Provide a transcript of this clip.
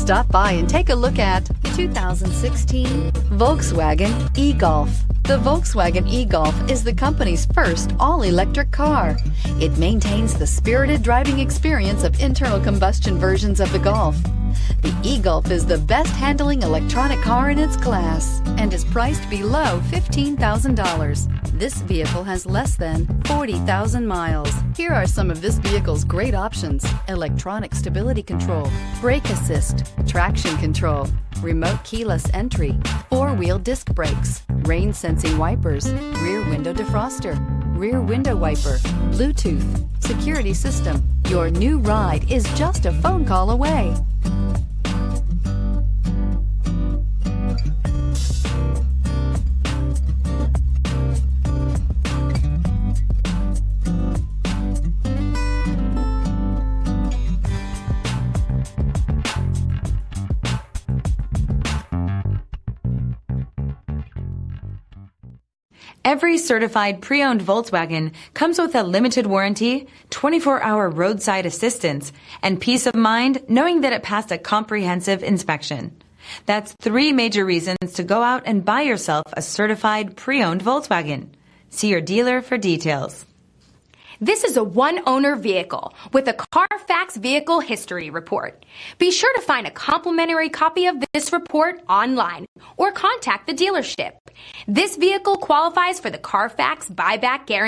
Stop by and take a look at the 2016 Volkswagen e-Golf. The Volkswagen e-Golf is the company's first all-electric car. It maintains the spirited driving experience of internal combustion versions of the Golf. The e-Golf is the best handling electronic car in its class and is priced below $15,000. This vehicle has less than 40,000 miles. Here are some of this vehicle's great options: electronic stability control, brake assist, traction control, remote keyless entry, four-wheel disc brakes, rain sensing wipers, rear window defroster, rear window wiper, Bluetooth, security system. Your new ride is just a phone call away. Every certified pre-owned Volkswagen comes with a limited warranty, 24-hour roadside assistance, and peace of mind knowing that it passed a comprehensive inspection. That's 3 major reasons to go out and buy yourself a certified pre-owned Volkswagen. See your dealer for details. This is a one-owner vehicle with a CARFAX Vehicle History Report. Be sure to find a complimentary copy of this report online or contact the dealership. This vehicle qualifies for the CARFAX Buyback Guarantee.